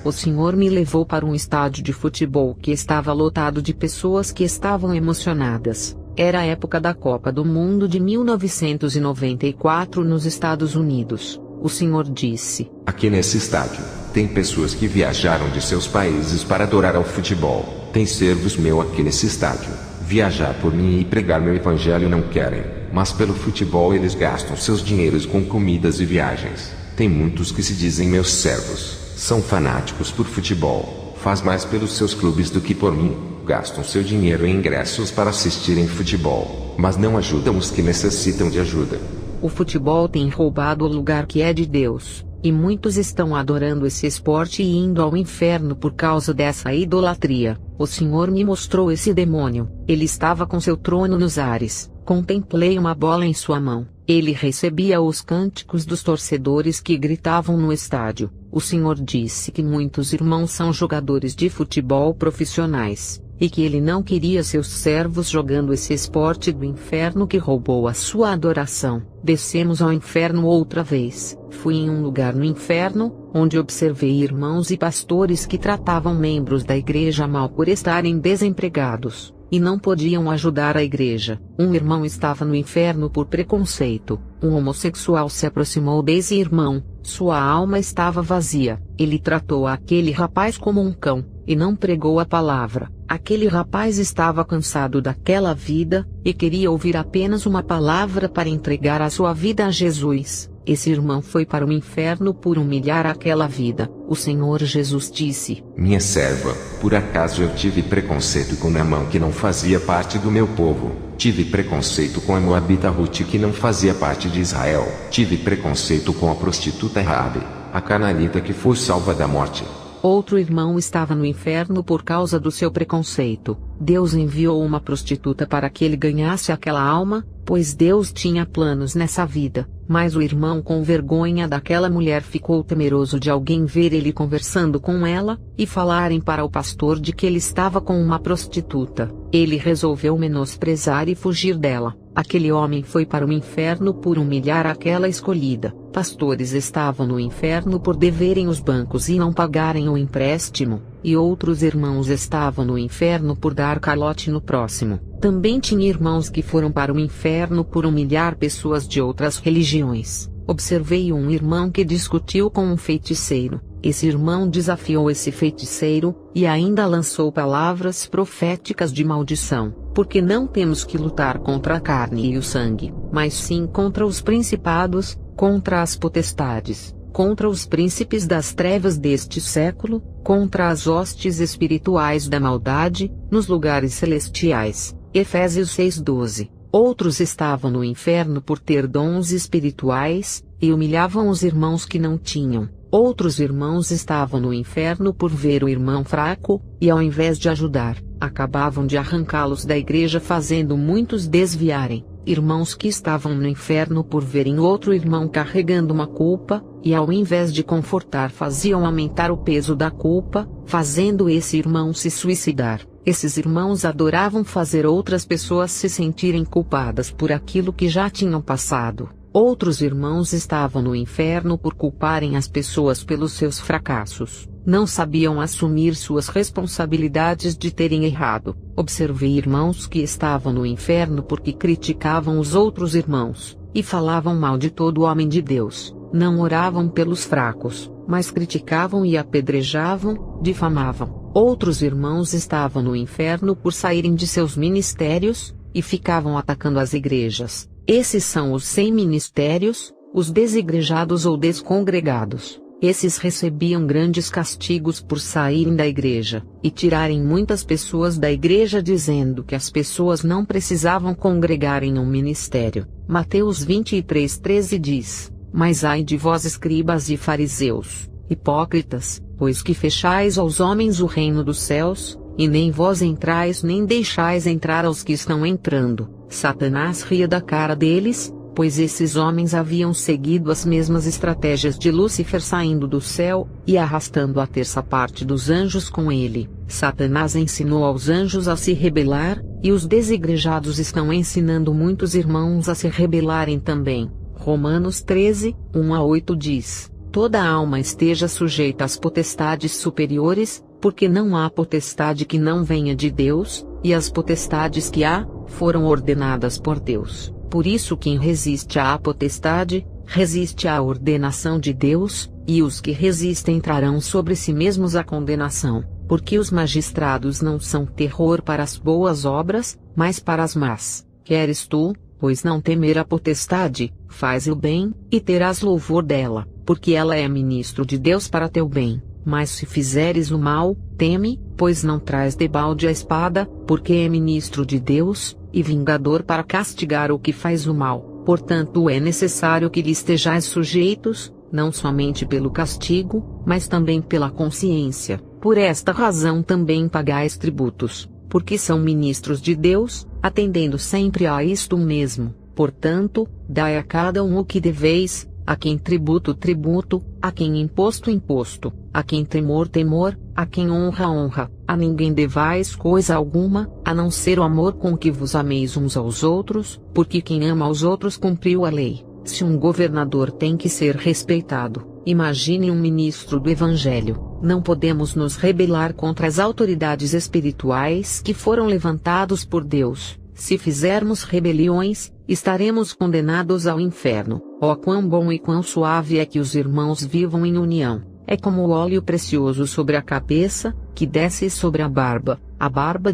O Senhor me levou para um estádio de futebol que estava lotado de pessoas que estavam emocionadas. Era a época da Copa do Mundo de 1994 nos Estados Unidos. O Senhor disse: aqui nesse estádio, tem pessoas que viajaram de seus países para adorar ao futebol. Tem servos meu aqui nesse estádio. Viajar por mim e pregar meu evangelho não querem, mas pelo futebol eles gastam seus dinheiros com comidas e viagens. Tem muitos que se dizem meus servos, são fanáticos por futebol, faz mais pelos seus clubes do que por mim, gastam seu dinheiro em ingressos para assistirem futebol, mas não ajudam os que necessitam de ajuda. O futebol tem roubado o lugar que é de Deus, e muitos estão adorando esse esporte e indo ao inferno por causa dessa idolatria. O Senhor me mostrou esse demônio. Ele estava com seu trono nos ares. contemplei uma bola em sua mão. Ele recebia os cânticos dos torcedores que gritavam no estádio. O senhor disse que muitos irmãos são jogadores de futebol profissionais, e que ele não queria seus servos jogando esse esporte do inferno que roubou a sua adoração. Descemos ao inferno outra vez. Fui em um lugar no inferno, onde observei irmãos e pastores que tratavam membros da igreja mal por estarem desempregados, e não podiam ajudar a igreja. Um irmão estava no inferno por preconceito. Um homossexual se aproximou desse irmão. Sua alma estava vazia. Ele tratou aquele rapaz como um cão, e não pregou a palavra. Aquele rapaz estava cansado daquela vida, e queria ouvir apenas uma palavra para entregar a sua vida a Jesus. Esse irmão foi para o inferno por humilhar aquela vida. O Senhor Jesus disse: Minha serva, por acaso eu tive preconceito com Naamã que não fazia parte do meu povo? Tive preconceito com a moabita Ruth que não fazia parte de Israel? Tive preconceito com a prostituta Raabe, a cananita que foi salva da morte? Outro irmão estava no inferno por causa do seu preconceito. Deus enviou uma prostituta para que ele ganhasse aquela alma, pois Deus tinha planos nessa vida. Mas o irmão, com vergonha daquela mulher, ficou temeroso de alguém ver ele conversando com ela, e falarem para o pastor de que ele estava com uma prostituta. Ele resolveu menosprezar e fugir dela. Aquele homem foi para o inferno por humilhar aquela escolhida. Pastores estavam no inferno por deverem os bancos e não pagarem o empréstimo, e outros irmãos estavam no inferno por dar calote no próximo. Também tinha irmãos que foram para o inferno por humilhar pessoas de outras religiões. Observei um irmão que discutiu com um feiticeiro. Esse irmão desafiou esse feiticeiro, e ainda lançou palavras proféticas de maldição. Porque não temos que lutar contra a carne e o sangue, mas sim contra os principados, contra as potestades, contra os príncipes das trevas deste século, contra as hostes espirituais da maldade, nos lugares celestiais. Efésios 6:12. Outros estavam no inferno por ter dons espirituais, e humilhavam os irmãos que não tinham. Outros irmãos estavam no inferno por ver o irmão fraco, e ao invés de ajudar, acabavam de arrancá-los da igreja, fazendo muitos desviarem. Irmãos que estavam no inferno por verem outro irmão carregando uma culpa, e ao invés de confortar faziam aumentar o peso da culpa, fazendo esse irmão se suicidar. Esses irmãos adoravam fazer outras pessoas se sentirem culpadas por aquilo que já tinham passado. Outros irmãos estavam no inferno por culparem as pessoas pelos seus fracassos. Não sabiam assumir suas responsabilidades de terem errado. Observei irmãos que estavam no inferno porque criticavam os outros irmãos, e falavam mal de todo homem de Deus. Não oravam pelos fracos, mas criticavam e apedrejavam, difamavam. Outros irmãos estavam no inferno por saírem de seus ministérios, e ficavam atacando as igrejas. Esses são os sem ministérios, os desigrejados ou descongregados. Esses recebiam grandes castigos por saírem da igreja, e tirarem muitas pessoas da igreja, dizendo que as pessoas não precisavam congregar em um ministério. Mateus 23:13 diz: Mas ai de vós, escribas e fariseus, hipócritas, pois que fechais aos homens o reino dos céus, e nem vós entrais nem deixais entrar aos que estão entrando. Satanás ria da cara deles, pois esses homens haviam seguido as mesmas estratégias de Lúcifer, saindo do céu, e arrastando a terça parte dos anjos com ele. Satanás ensinou aos anjos a se rebelar, e os desigrejados estão ensinando muitos irmãos a se rebelarem também. Romanos 13:1-8 diz: Toda alma esteja sujeita às potestades superiores, porque não há potestade que não venha de Deus, e as potestades que há, foram ordenadas por Deus. Por isso quem resiste à potestade, resiste à ordenação de Deus, e os que resistem trarão sobre si mesmos a condenação, porque os magistrados não são terror para as boas obras, mas para as más. Queres tu, pois não temer a potestade, faz o bem, e terás louvor dela, porque ela é ministro de Deus para teu bem. Mas se fizeres o mal, teme, pois não traz debalde a espada, porque é ministro de Deus, e vingador para castigar o que faz o mal. Portanto é necessário que lhe estejais sujeitos, não somente pelo castigo, mas também pela consciência. Por esta razão também pagais tributos, porque são ministros de Deus, atendendo sempre a isto mesmo. Portanto, dai a cada um o que deveis, a quem tributo, tributo, a quem imposto, imposto, a quem temor, temor, a quem honra, honra. A ninguém devais coisa alguma, a não ser o amor com que vos ameis uns aos outros, porque quem ama aos outros cumpriu a lei. Se um governador tem que ser respeitado, imagine um ministro do Evangelho. Não podemos nos rebelar contra as autoridades espirituais que foram levantados por Deus. Se fizermos rebeliões, estaremos condenados ao inferno. Oh, quão bom e quão suave é que os irmãos vivam em união! É como o óleo precioso sobre a cabeça, que desce sobre a barba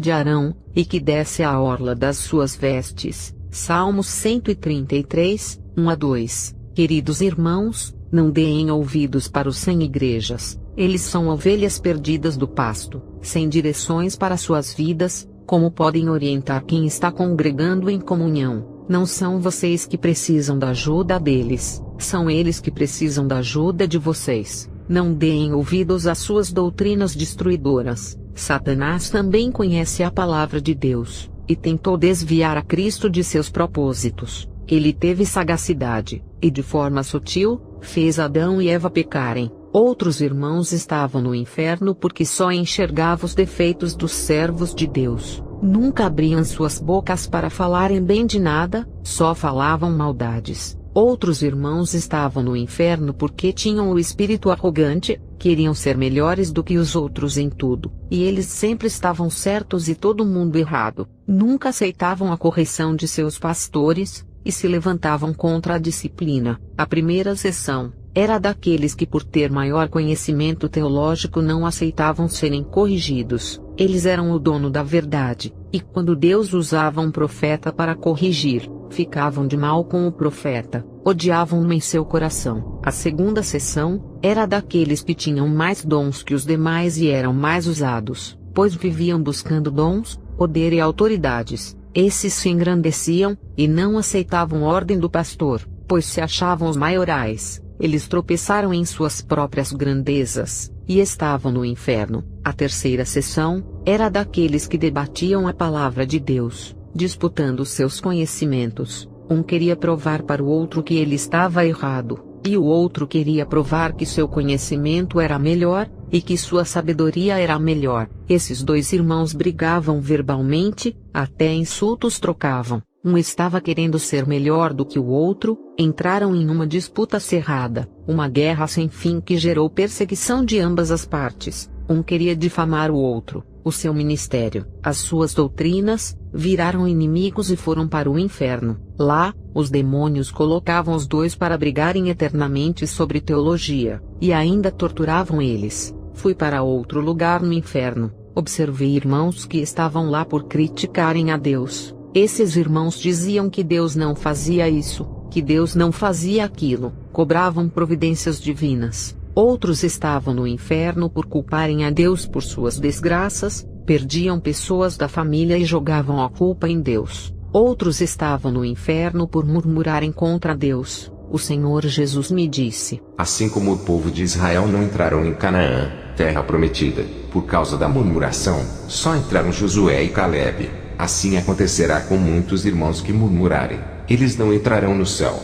de Arão, e que desce à orla das suas vestes. Salmos 133, 1-2. Queridos irmãos, não deem ouvidos para os sem igrejas. Eles são ovelhas perdidas do pasto, sem direções para suas vidas. Como podem orientar quem está congregando em comunhão? Não são vocês que precisam da ajuda deles, são eles que precisam da ajuda de vocês. Não deem ouvidos às suas doutrinas destruidoras. Satanás também conhece a palavra de Deus, e tentou desviar a Cristo de seus propósitos. Ele teve sagacidade, e de forma sutil, fez Adão e Eva pecarem. Outros irmãos estavam no inferno porque só enxergavam os defeitos dos servos de Deus. Nunca abriam suas bocas para falarem bem de nada, só falavam maldades. Outros irmãos estavam no inferno porque tinham o espírito arrogante, queriam ser melhores do que os outros em tudo, e eles sempre estavam certos e todo mundo errado. Nunca aceitavam a correção de seus pastores, e se levantavam contra a disciplina. A primeira seção era daqueles que, por ter maior conhecimento teológico, não aceitavam serem corrigidos. Eles eram o dono da verdade, e quando Deus usava um profeta para corrigir, ficavam de mal com o profeta, odiavam-no em seu coração. A segunda seção era daqueles que tinham mais dons que os demais e eram mais usados, pois viviam buscando dons, poder e autoridades. Esses se engrandeciam, e não aceitavam ordem do pastor, pois se achavam os maiorais. Eles tropeçaram em suas próprias grandezas, e estavam no inferno. A terceira seção era daqueles que debatiam a palavra de Deus, disputando seus conhecimentos. Um queria provar para o outro que ele estava errado, e o outro queria provar que seu conhecimento era melhor, e que sua sabedoria era melhor. Esses dois irmãos brigavam verbalmente, até insultos trocavam. Um estava querendo ser melhor do que o outro, entraram em uma disputa acirrada, uma guerra sem fim que gerou perseguição de ambas as partes. Um queria difamar o outro, o seu ministério, as suas doutrinas, viraram inimigos e foram para o inferno. Lá, os demônios colocavam os dois para brigarem eternamente sobre teologia, e ainda torturavam eles. Fui para outro lugar no inferno, observei irmãos que estavam lá por criticarem a Deus. Esses irmãos diziam que Deus não fazia isso, que Deus não fazia aquilo, cobravam providências divinas. Outros estavam no inferno por culparem a Deus por suas desgraças, perdiam pessoas da família e jogavam a culpa em Deus. Outros estavam no inferno por murmurarem contra Deus. O Senhor Jesus me disse: assim como o povo de Israel não entraram em Canaã, terra prometida, por causa da murmuração, só entraram Josué e Calebe. Assim acontecerá com muitos irmãos que murmurarem, eles não entrarão no céu.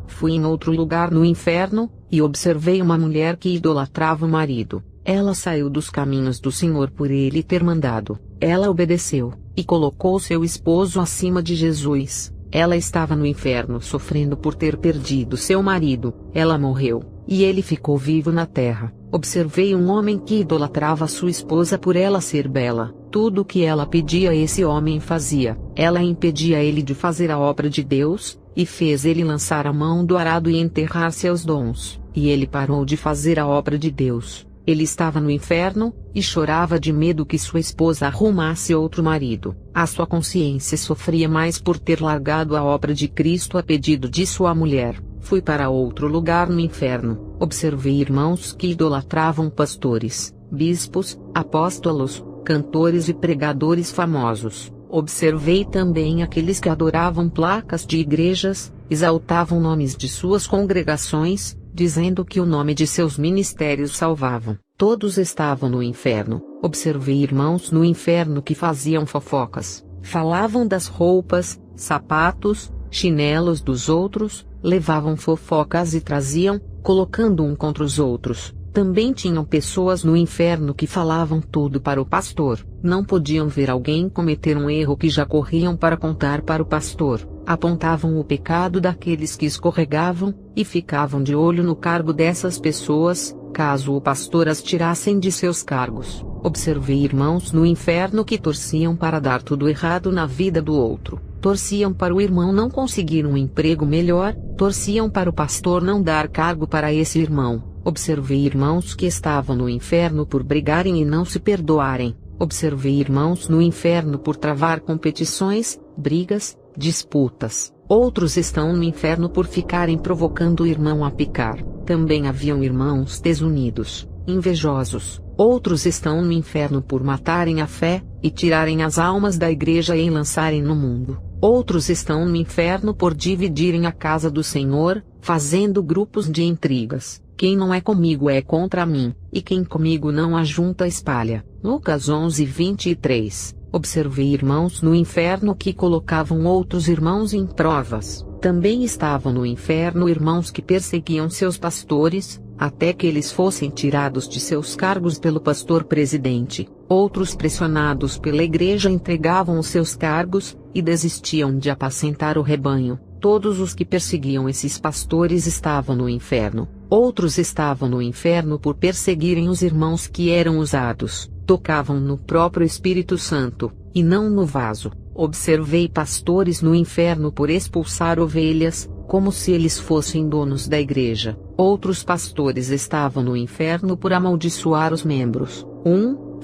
Fui em outro lugar no inferno, e observei uma mulher que idolatrava o marido. Ela saiu dos caminhos do Senhor por ele ter mandado. Ela obedeceu, e colocou seu esposo acima de Jesus. Ela estava no inferno sofrendo por ter perdido seu marido. Ela morreu, e ele ficou vivo na terra. Observei um homem que idolatrava sua esposa por ela ser bela. Tudo o que ela pedia esse homem fazia. Ela impedia ele de fazer a obra de Deus, e fez ele lançar a mão do arado e enterrar seus dons. E ele parou de fazer a obra de Deus. Ele estava no inferno, e chorava de medo que sua esposa arrumasse outro marido. A sua consciência sofria mais por ter largado a obra de Cristo a pedido de sua mulher. Fui para outro lugar no inferno. Observei irmãos que idolatravam pastores, bispos, apóstolos, cantores e pregadores famosos. Observei também aqueles que adoravam placas de igrejas, exaltavam nomes de suas congregações, dizendo que o nome de seus ministérios salvavam. Todos estavam no inferno. Observei irmãos no inferno que faziam fofocas, falavam das roupas, sapatos, chinelos dos outros, levavam fofocas e traziam, colocando um contra os outros. Também tinham pessoas no inferno que falavam tudo para o pastor. Não podiam ver alguém cometer um erro que já corriam para contar para o pastor. Apontavam o pecado daqueles que escorregavam, e ficavam de olho no cargo dessas pessoas, caso o pastor as tirassem de seus cargos. Observei irmãos no inferno que torciam para dar tudo errado na vida do outro. Torciam para o irmão não conseguir um emprego melhor, torciam para o pastor não dar cargo para esse irmão. Observei irmãos que estavam no inferno por brigarem e não se perdoarem. Observei irmãos no inferno por travar competições, brigas, disputas. Outros estão no inferno por ficarem provocando o irmão a pecar. Também haviam irmãos desunidos, invejosos. Outros estão no inferno por matarem a fé, e tirarem as almas da igreja e lançarem no mundo. Outros estão no inferno por dividirem a casa do Senhor, fazendo grupos de intrigas. Quem não é comigo é contra mim, e quem comigo não ajunta espalha. Lucas 11:23. Observei irmãos no inferno que colocavam outros irmãos em provas. Também estavam no inferno irmãos que perseguiam seus pastores, até que eles fossem tirados de seus cargos pelo pastor presidente. Outros, pressionados pela igreja, entregavam os seus cargos, e desistiam de apacentar o rebanho. Todos os que perseguiam esses pastores estavam no inferno. Outros estavam no inferno por perseguirem os irmãos que eram usados. Tocavam no próprio Espírito Santo, e não no vaso. Observei pastores no inferno por expulsar ovelhas, como se eles fossem donos da igreja. Outros pastores estavam no inferno por amaldiçoar os membros.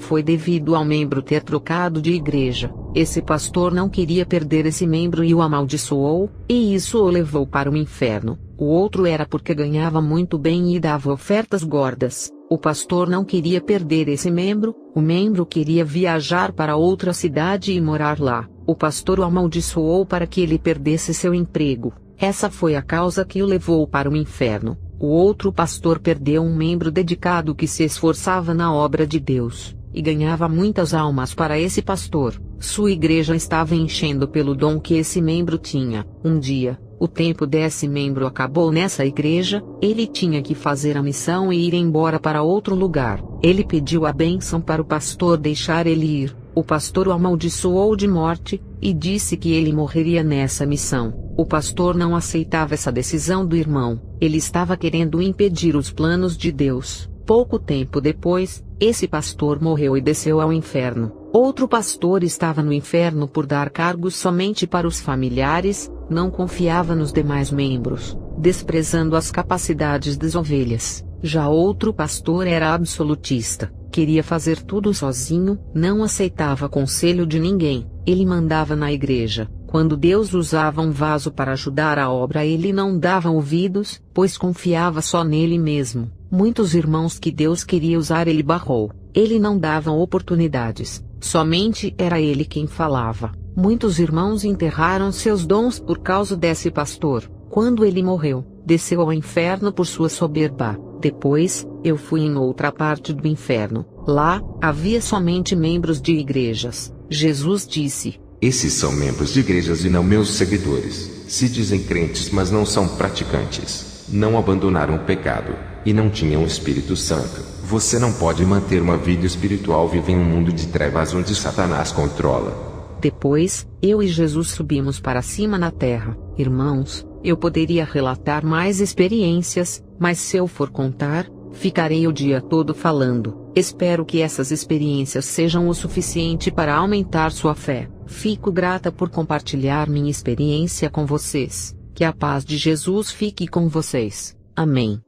Foi devido ao membro ter trocado de igreja. Esse pastor não queria perder esse membro e o amaldiçoou, e isso o levou para o inferno. O outro era porque ganhava muito bem e dava ofertas gordas. O pastor não queria perder esse membro, o membro queria viajar para outra cidade e morar lá. O pastor o amaldiçoou para que ele perdesse seu emprego. Essa foi a causa que o levou para o inferno. O outro pastor perdeu um membro dedicado que se esforçava na obra de Deus, e ganhava muitas almas para esse pastor. Sua igreja estava enchendo pelo dom que esse membro tinha. Um dia, o tempo desse membro acabou nessa igreja, ele tinha que fazer a missão e ir embora para outro lugar. Ele pediu a bênção para o pastor deixar ele ir. O pastor o amaldiçoou de morte, e disse que ele morreria nessa missão. O pastor não aceitava essa decisão do irmão. Ele estava querendo impedir os planos de Deus. Pouco tempo depois, esse pastor morreu e desceu ao inferno. Outro pastor estava no inferno por dar cargos somente para os familiares, não confiava nos demais membros, desprezando as capacidades das ovelhas. Já outro pastor era absolutista, queria fazer tudo sozinho, não aceitava conselho de ninguém. Ele mandava na igreja. Quando Deus usava um vaso para ajudar a obra, ele não dava ouvidos, pois confiava só nele mesmo. Muitos irmãos que Deus queria usar ele barrou. Ele não dava oportunidades, somente era ele quem falava. Muitos irmãos enterraram seus dons por causa desse pastor. Quando ele morreu, desceu ao inferno por sua soberba. Depois, eu fui em outra parte do inferno. Lá, havia somente membros de igrejas. Jesus disse: Esses são membros de igrejas e não meus seguidores. Se dizem crentes, mas não são praticantes. Não abandonaram o pecado, e não tinham o Espírito Santo. Você não pode manter uma vida espiritual viva em um mundo de trevas onde Satanás controla. Depois, eu e Jesus subimos para cima na terra. Irmãos, eu poderia relatar mais experiências, mas se eu for contar, ficarei o dia todo falando. Espero que essas experiências sejam o suficiente para aumentar sua fé. Fico grata por compartilhar minha experiência com vocês. Que a paz de Jesus fique com vocês. Amém.